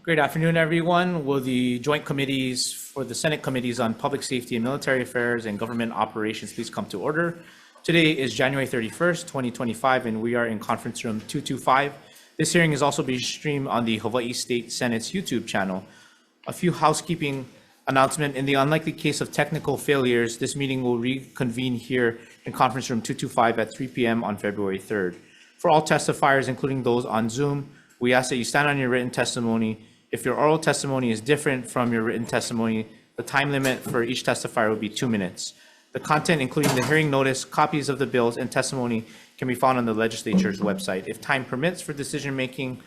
Great afternoon, everyone. Will the joint committees for the Senate Committees on Public Safety and Military Affairs and Government Operations please come to order? Today is January 31st, 2025, and we are in conference room 225. This hearing is also being streamed on the Hawaii State Senate's YouTube channel. A few housekeeping announcement. In the unlikely case of technical failures, this meeting will reconvene here in conference room 225 at 3 p.m. on February 3rd. For all testifiers, including those on Zoom, we ask that you stand on your written testimony. If your oral testimony is different from your written testimony, the time limit for each testifier will be 2 minutes. The content, including the hearing notice, copies of the bills, and testimony can be found on the legislature's website. If time permits for decision-making,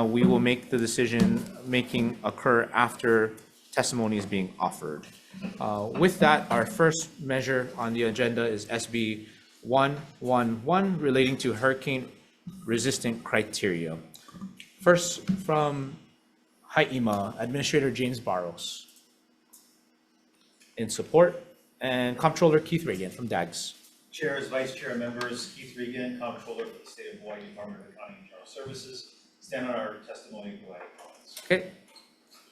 we will make the decision-making occur after testimony is being offered. With that, our first measure on the agenda is SB 111 relating to hurricane-resistant criteria. First, from Hawai'i, Administrator James Barros. In support, and Comptroller Keith Reagan from DAGS. Chairs, Vice Chair, members, Keith Reagan, Comptroller for the State of Hawaii Department of Accounting and General Services. Stand on our testimony providing comments. Okay.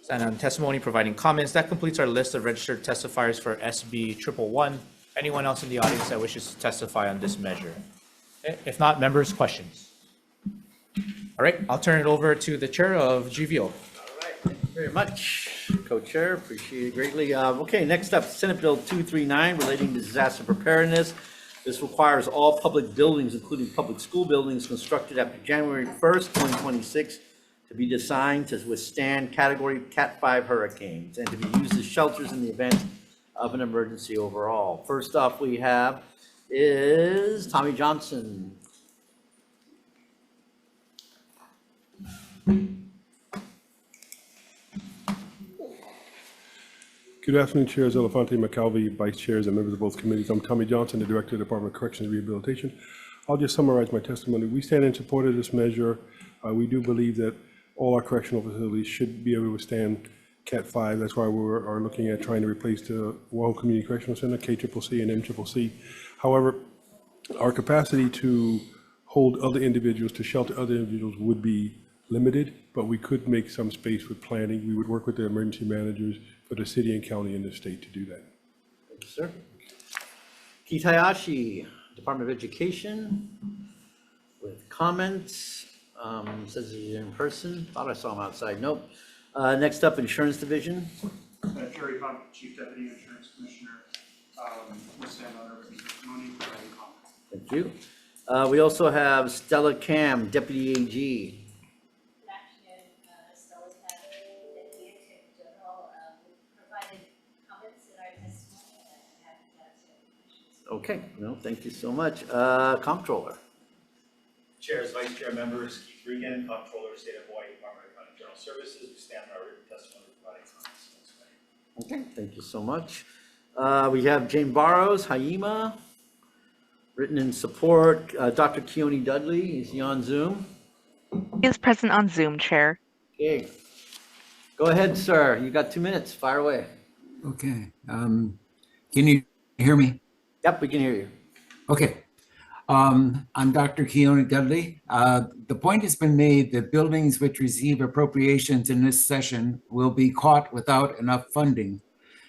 Stand on testimony providing comments. That completes our list of registered testifiers for SB 111. Anyone else in the audience that wishes to testify on this measure? Okay. If not, members, questions? All right, I'll turn it over to the Chair of GVO. Thank you very much, Co-Chair. Appreciate it greatly. Okay, next up, Senate Bill 239 relating to disaster preparedness. This requires all public buildings, including public school buildings constructed after January 1st, 2026, to be designed to withstand Category Cat 5 hurricanes and to be used as shelters in the event of an emergency overall. First off, we have is Tommy Johnson. Good afternoon, Chairs Elefante, McAlvey, Vice Chairs, and members of both committees. I'm Tommy Johnson, the Director of the Department of Corrections and Rehabilitation. I'll just summarize my testimony. We stand in support of this measure. We do believe that all our correctional facilities should be able to withstand Cat 5. That's why we are looking at trying to replace the Oahu Community Correctional Center, KCCC and MCCC. However, our capacity to hold other individuals, to shelter other individuals would be limited, but we could make some space with planning. We would work with the emergency managers for the city and county and the state to do that. Thank you, sir. Keith Hayashi, Department of Education, with comments. Says he's in person. Thought I saw him outside. Nope. Next up, Insurance Division. Jerry Hunt, Chief Deputy Insurance Commissioner, will stand on our written testimony providing comments. Thank you. We also have Stella Cam, Deputy AG. Okay, no, thank you so much. Comptroller. Chairs, Vice Chair, members, Keith Reagan, Comptroller, State of Hawaii Department of Accounting and General Services. We stand on our written testimony providing comments. Okay, thank you so much. We have James Barros, Hawai'i, written in support. Dr. Keone Dudley, is he on Zoom? He is present on Zoom, Chair. Okay. Go ahead, sir. You got 2 minutes. Fire away. Okay. Can you hear me? Yep, we can hear you. Okay. I'm Dr. Keone Dudley. The point has been made that buildings which receive appropriations in this session will be caught without enough funding.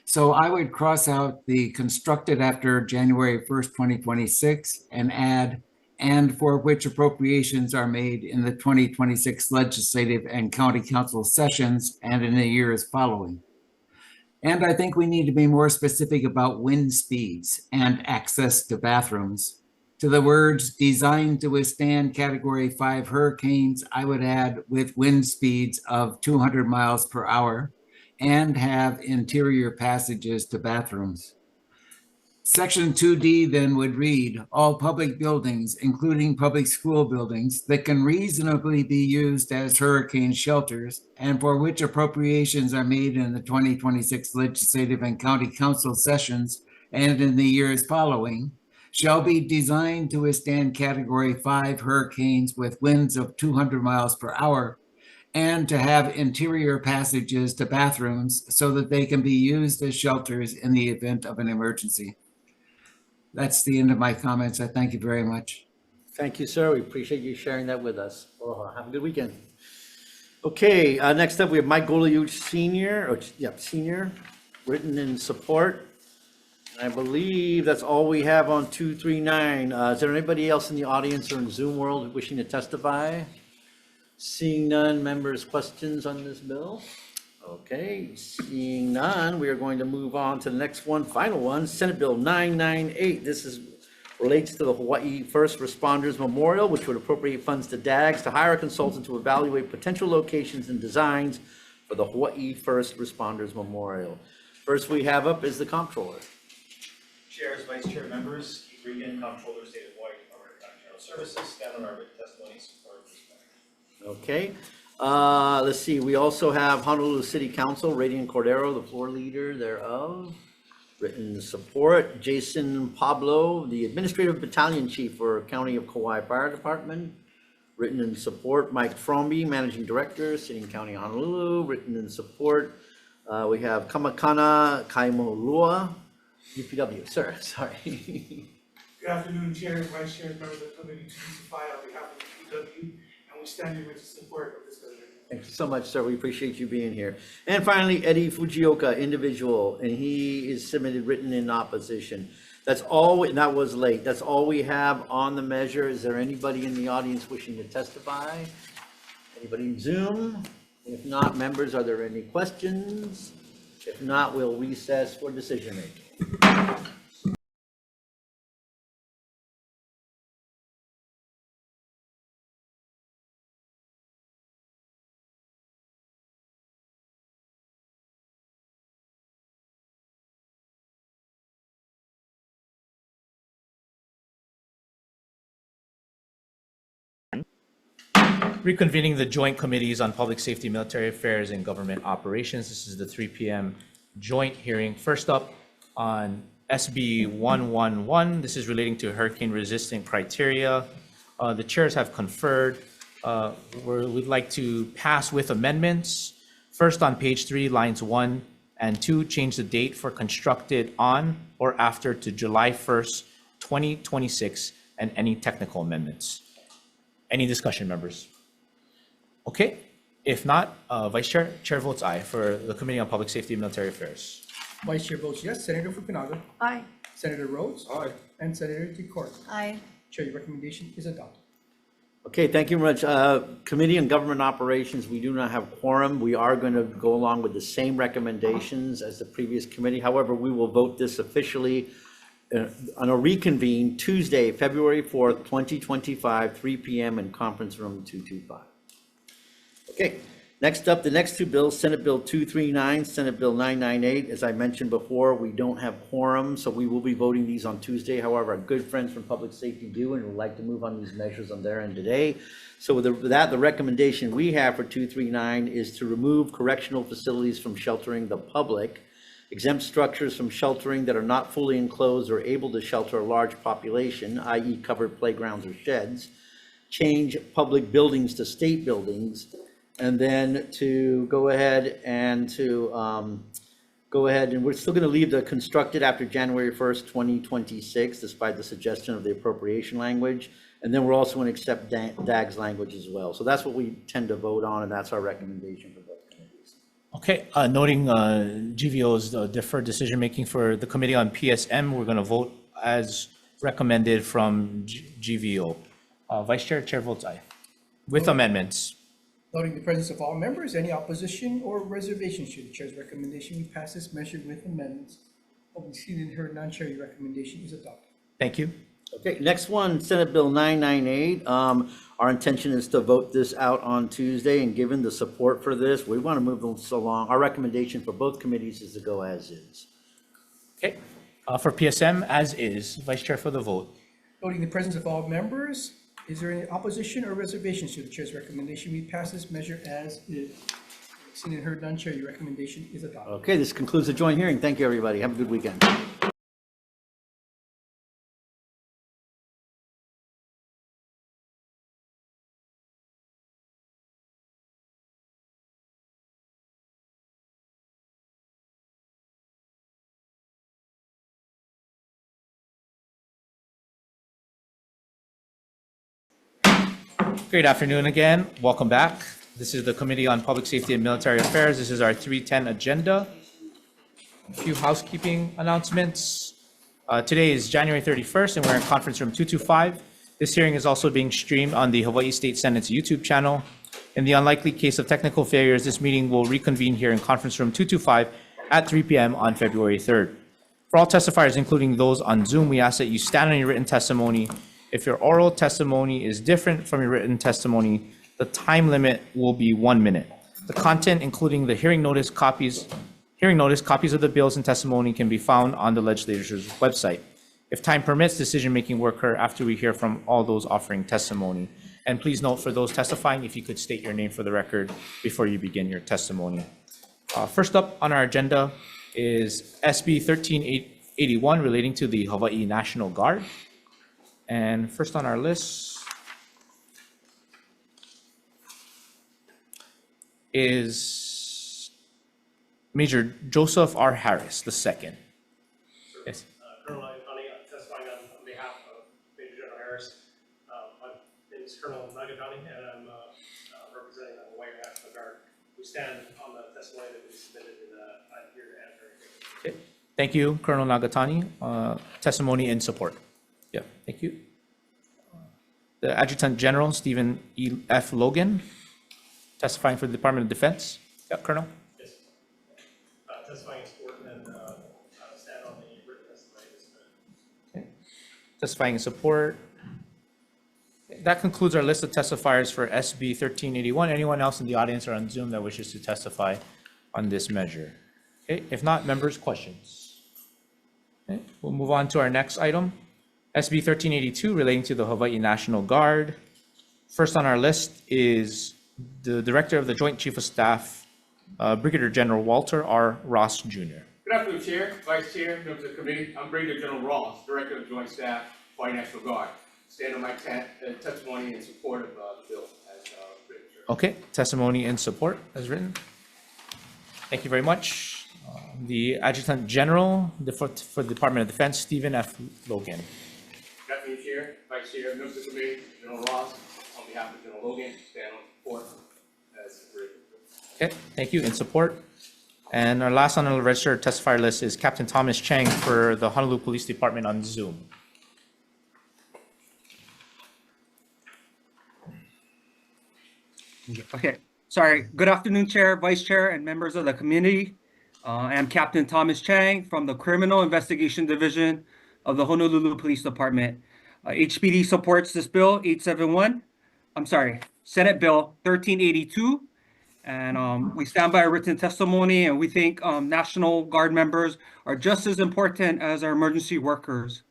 So I would cross out the constructed after January 1st, 2026 and add and for which appropriations are made in the 2026 legislative and county council sessions and in the years following. And I think we need to be more specific about wind speeds and access to bathrooms. To the words designed to withstand Category 5 hurricanes, I would add with wind speeds of 200 miles per hour and have interior passages to bathrooms. Section 2D then would read, all public buildings, including public school buildings, that can reasonably be used as hurricane shelters and for which appropriations are made in the 2026 legislative and county council sessions and in the years following, shall be designed to withstand Category 5 hurricanes with winds of 200 miles per hour and to have interior passages to bathrooms so that they can be used as shelters in the event of an emergency. That's the end of my comments. I thank you very much. Thank you, sir. We appreciate you sharing that with us. Aloha. Have a good weekend. Okay, next up, we have Mike Goliuch Senior, written in support. I believe that's all we have on 239. Is there anybody else in the audience or in Zoom world wishing to testify? Seeing none, members' questions on this bill? Okay, seeing none, we are going to move on to the next one, final one, Senate Bill 998. This relates to the Hawaii First Responders Memorial, which would appropriate funds to DAGS to hire a consultant to evaluate potential locations and designs for the Hawaii First Responders Memorial. First we have up is the comptroller. Chairs, Vice Chair members, Keith Regan, Comptroller, State of Hawaii, Department of County General Services, stand on our written testimony in support of this matter. Okay, let's see, we also have Honolulu City Council, Radian Cordero, the floor leader thereof. Written in support, Jason Pablo, the Administrative Battalion Chief for County of Kauai Fire Department. Written in support, Mike Fromby, Managing Director, City and County of Honolulu. Written in support, we have Kamakana Kaimolua, UPW, sir, sorry. Good afternoon, Chair, Vice Chair, members of the committee, to testify on behalf of the PW, and we stand in with support of this measure. Thank you so much, sir. We appreciate you being here. And finally, Eddie Fujioka, individual, and he is submitted written in opposition. That's all, and that was late. That's all we have on the measure. Is there anybody in the audience wishing to testify? Anybody in Zoom? If not, members, are there any questions? If not, we'll recess for decision making. Reconvening the joint committees on public safety, military affairs, and government operations. This is the 3 p.m. joint hearing. First up on SB 111. This is relating to hurricane-resistant criteria. The chairs have conferred. We'd like to pass with amendments. First, on page 3, lines 1 and 2, change the date for constructed on or after to July 1st, 2026, and any technical amendments. Any discussion, members? Okay, if not, Vice Chair, Chair votes aye for the Committee on Public Safety and Military Affairs. Vice Chair votes yes. Senator Fukunaga. Aye. Senator Rhodes. Aye. And Senator Decort. Aye. Chair, your recommendation is adopted. Okay, thank you very much. Committee on Government Operations, we do not have quorum. We are going to go along with the same recommendations as the previous committee. However, we will vote this officially on a reconvene Tuesday, February 4th, 2025, 3 p.m. in conference room 225. Okay, next up, the next two bills, Senate Bill 239, Senate Bill 998. As I mentioned before, we don't have quorum, so we will be voting these on Tuesday. However, our good friends from Public Safety do and would like to move on these measures on their end today. So with that, the recommendation we have for 239 is to remove correctional facilities from sheltering the public, exempt structures from sheltering that are not fully enclosed or able to shelter a large population, i.e. covered playgrounds or sheds, change public buildings to state buildings, and then to go ahead and we're still going to leave the constructed after January 1st, 2026, despite the suggestion of the appropriation language. And then we're also going to accept DAG's language as well. So that's what we tend to vote on, and that's our recommendation for both committees. Okay, noting GVO's deferred decision-making for the Committee on PSM, we're going to vote as recommended from GVO. Vice Chair, Chair votes aye. With amendments. Noting the presence of all members, any opposition or reservations to the chair's recommendation, we pass this measure with amendments. Having seen and heard none, Chair, your recommendation is adopted. Thank you. Okay, next one, Senate Bill 998. Our intention is to vote this out on Tuesday, and given the support for this, we want to move this along. Our recommendation for both committees is to go as is. Okay, for PSM, as is. Vice Chair for the vote. Noting the presence of all members, is there any opposition or reservations to the chair's recommendation? We pass this measure as is. Seen and heard none, Chair, your recommendation is adopted. Okay, this concludes the joint hearing. Thank you, everybody. Have a good weekend. Great afternoon again. Welcome back. This is the Committee on Public Safety and Military Affairs. This is our 310 agenda. A few housekeeping announcements. Today is January 31st, and we're in conference room 225. This hearing is also being streamed on the Hawaii State Senate's YouTube channel. In the unlikely case of technical failures, this meeting will reconvene here in conference room 225 at 3 p.m. on February 3rd. For all testifiers, including those on Zoom, we ask that you stand on your written testimony. If your oral testimony is different from your written testimony, the time limit will be 1 minute. The content, including the hearing notice, copies of the bills and testimony can be found on the legislature's website. If time permits, decision-making will occur after we hear from all those offering testimony. And please note, for those testifying, if you could state your name for the record before you begin your testimony. First up on our agenda is SB 1381 relating to the Hawaii National Guard. And first on our list is Major Joseph R. Harris II. Yes. Colonel Nagatani, testifying on behalf of Major General Harris. My name is Colonel Nagatani, and I'm representing the Hawaii National Guard. We stand on the testimony that we submitted here to answer. Okay. Thank you, Colonel Nagatani. Testimony in support. Yeah, thank you. The Adjutant General, Stephen F. Logan, testifying for the Department of Defense. Yeah, Colonel. Yes. Testifying in support and stand on the written testimony that's submitted. Okay. Testifying in support. That concludes our list of testifiers for SB 1381. Anyone else in the audience or on Zoom that wishes to testify on this measure? Okay, if not, members, questions? Okay, we'll move on to our next item, SB 1382 relating to the Hawaii National Guard. First on our list is the Director of the Joint Chief of Staff, Brigadier General Walter R. Ross Jr. Good afternoon, Chair, Vice Chair, members of the committee. I'm Brigadier General Ross, Director of Joint Staff, Hawaii National Guard. Stand on my testimony in support of the bill as written. Okay, testimony in support as written. Thank you very much. The Adjutant General for the Department of Defense, Stephen F. Logan. Good afternoon, Chair, Vice Chair, members of the committee, General Ross, on behalf of General Logan, stand on support as written. Okay, thank you, in support. And our last on the registered testifier list is Captain Thomas Chang for the Honolulu Police Department on Zoom. Okay, sorry. Good afternoon, Chair, Vice Chair, and members of the community. I am Captain Thomas Chang from the Criminal Investigation Division of the Honolulu Police Department. HPD supports this bill, Senate Bill 1382. And we stand by our written testimony, and we think National Guard members are just as important as our emergency workers.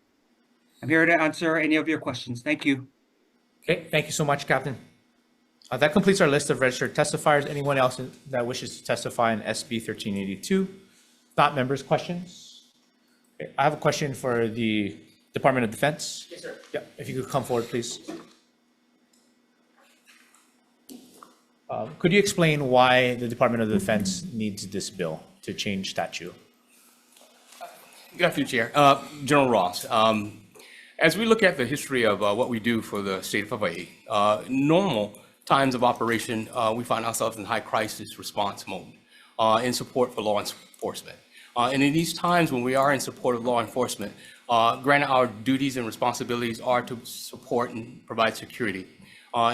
I'm here to answer any of your questions. Thank you. Okay, thank you so much, Captain. That completes our list of registered testifiers. Anyone else that wishes to testify in SB 1382? Not members, questions? Okay, I have a question for the Department of Defense. Yes, sir. Yeah, if you could come forward, please. Could you explain why the Department of Defense needs this bill to change statute? Good afternoon, Chair. General Ross, as we look at the history of what we do for the state of Hawaii, normal times of operation, we find ourselves in high crisis response mode in support for law enforcement. And in these times when we are in support of law enforcement, granted our duties and responsibilities are to support and provide security.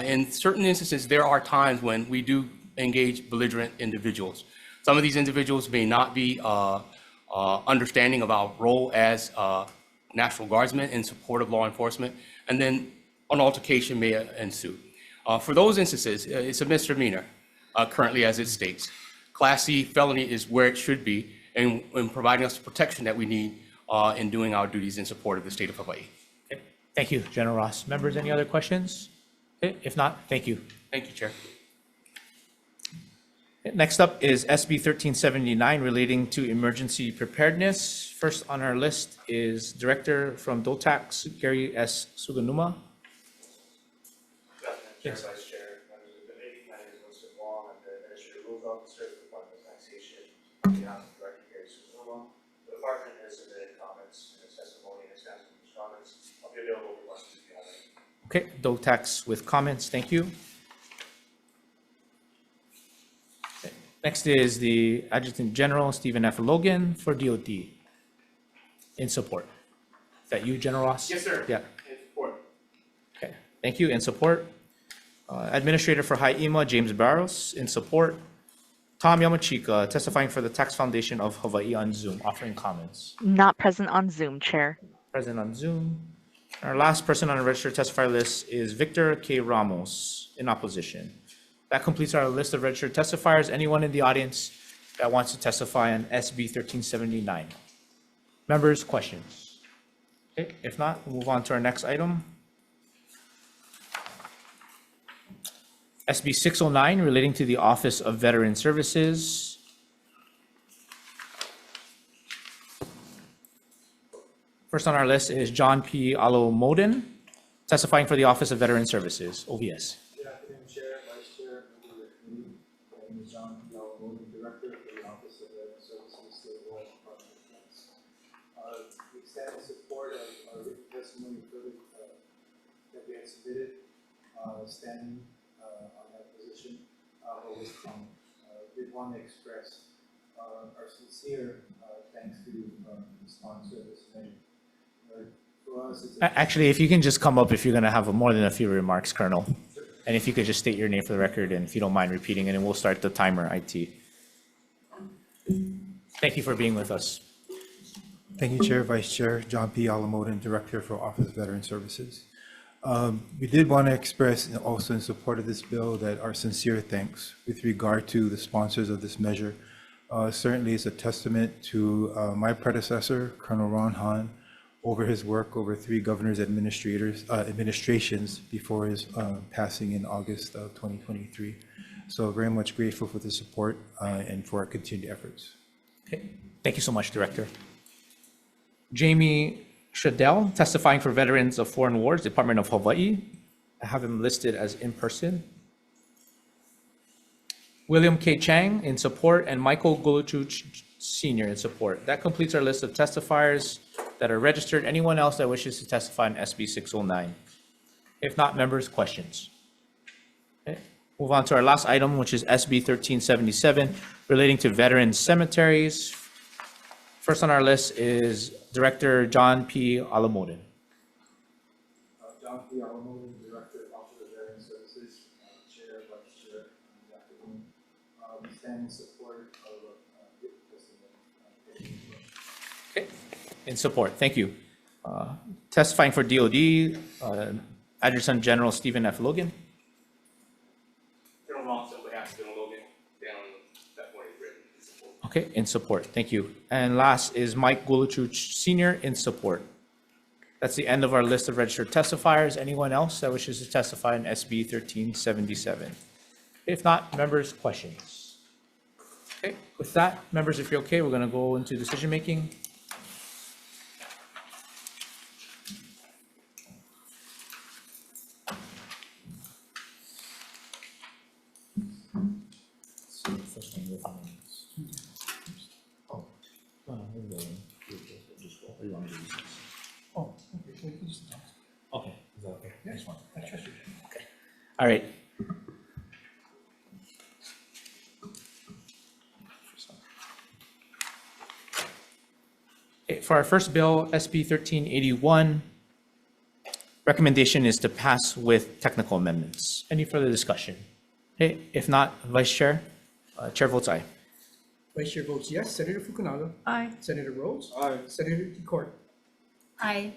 In certain instances, there are times when we do engage belligerent individuals. Some of these individuals may not be understanding of our role as National Guardsmen in support of law enforcement, and then an altercation may ensue. For those instances, it's a misdemeanor currently as it states. Class C felony is where it should be in providing us the protection that we need in doing our duties in support of the state of Hawaii. Okay. Thank you, General Ross. Members, any other questions? Okay. If not, thank you. Thank you, Chair. Okay. Next up is SB 1379 relating to emergency preparedness. First on our list is Director from DOTAX, Gary S. Suganuma. Yes. Vice Chair, members of the committee, my name is Mr. Wong. I'm the Administrative Rules Officer for the Department of Taxation. On behalf of Director Gary Suzuma, the department has submitted comments in its testimony and has asked for these comments. I'll be available for questions if you have any. Okay, DOTAX with comments, thank you. Next is the Adjutant General, Stephen F. Logan, for DOD. In support. Is that you, General Ross? Yes, sir. Yeah. In support. Okay, thank you. In support. Administrator for Hawai'i, James Barros. In support. Tom Yamachika, testifying for the Tax Foundation of Hawaii on Zoom, offering comments. Not present on Zoom, Chair. Present on Zoom. Our last person on the registered testifier list is Victor K. Ramos, in opposition. That completes our list of registered testifiers. Anyone in the audience that wants to testify on SB 1379? Members, questions? Okay, if not, we'll move on to our next item. SB 609, relating to the Office of Veteran Services. First on our list is John P. Alomoden, testifying for the Office of Veteran Services, OVS. Good afternoon, Chair, Vice Chair, member of the committee. My name is John P. Alomoden, Director for the Office of Veteran Services, State of Hawaii Department of Defense. We stand in support of our written testimony that we had submitted, standing on that position, with did want to express our sincere thanks to the sponsor of this measure. For us, it's Actually, if you can just come up if you're going to have more than a few remarks, Colonel. And if you could just state your name for the record, and if you don't mind repeating it, and we'll start the timer, IT. Thank you for being with us. Thank you, Chair, Vice Chair. John P. Alamoden, Director for Office of Veteran Services. We did want to express also in support of this bill that our sincere thanks with regard to the sponsors of this measure. Certainly it's a testament to my predecessor, Colonel Ron Hahn, over his work over 3 governors' administrations before his passing in August of 2023. So very much grateful for the support and for our continued efforts. Okay. Thank you so much, Director. Jamie Shadell, testifying for Veterans of Foreign Wars, Department of Hawaii. I have him listed as in person. William K. Chang in support, and Michael Guluchuch Sr. in support. That completes our list of testifiers that are registered. Anyone else that wishes to testify on SB 609? If not, members, questions? Okay. Move on to our last item, which is SB 1377, relating to veteran cemeteries. First on our list is Director John P. Alamoden. John P. Alamoden, Director of Office of Veteran Services, Chair, Vice Chair, good afternoon. We stand in support of testimony. Okay, in support, thank you. Testifying for DOD, Adjutant General Stephen F. Logan. General Ross, on behalf of General Logan, down that point is written in support. Okay, in support, thank you. And last is Mike Guluchuch Sr. in support. That's the end of our list of registered testifiers. Anyone else that wishes to testify in SB 1377? If not, members, questions? Okay, with that, members, if you're okay, we're going to go into decision-making. Oh, okay, so you can just- Okay, is that okay? Yes, I trust you. Okay. All right. Okay, for our first bill, SB 1381, recommendation is to pass with technical amendments. Any further discussion? Okay, if not, Vice Chair, Chair votes aye. Vice Chair votes yes. Senator Fukunaga. Aye. Senator Rhodes. Aye. Senator Decort. Aye.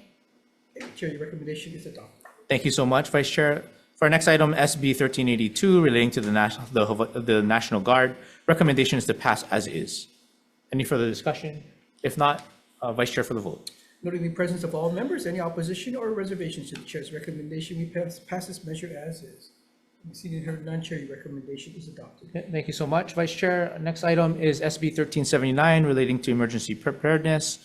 Chair, your recommendation is adopted. Thank you so much, Vice Chair. For our next item, SB 1382, relating to the National Guard, recommendation is to pass as is. Any further discussion? If not, Vice Chair for the vote. Noting the presence of all members, any opposition or reservations to the chair's recommendation, we pass this measure as is. Seeing and heard none, Chair, your recommendation is adopted. Okay, thank you so much, Vice Chair. Next item is SB 1379, relating to emergency preparedness.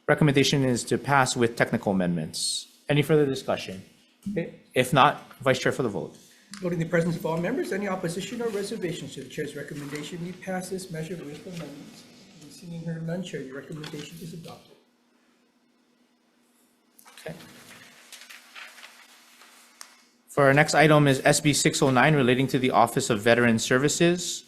Recommendation is to pass with technical amendments. Any further discussion? Okay, if not, Vice Chair for the vote. Noting the presence of all members, any opposition or reservations to the chair's recommendation, we pass this measure with amendments. Seeing and heard none, Chair, your recommendation is adopted. Okay. For our next item is SB 609, relating to the Office of Veteran Services.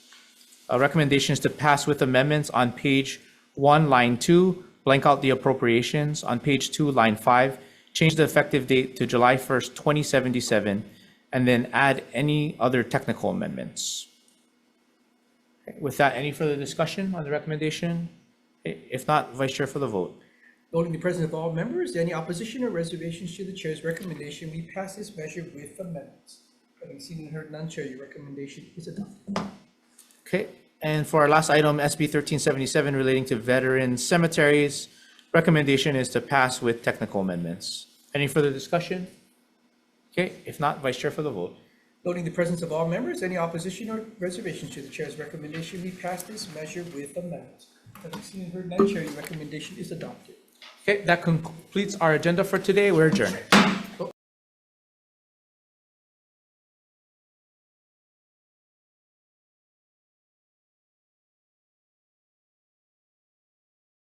Recommendation is to pass with amendments on page 1, line 2, blank out the appropriations. On page 2, line 5, change the effective date to July 1st, 2077, and then add any other technical amendments. Okay, with that, any further discussion on the recommendation? If not, Vice Chair for the vote. Noting the presence of all members, is there any opposition or reservations to the chair's recommendation? We pass this measure with amendments. Having seen and heard none, Chair, your recommendation is adopted. Okay, and for our last item, SB 1377 relating to veteran cemeteries, recommendation is to pass with technical amendments. Any further discussion? Okay, if not, Vice Chair for the vote. Noting the presence of all members, any opposition or reservations to the chair's recommendation? We pass this measure with amendments. Having seen and heard none, Chair, your recommendation is adopted. Okay, that completes our agenda for today. We're adjourned.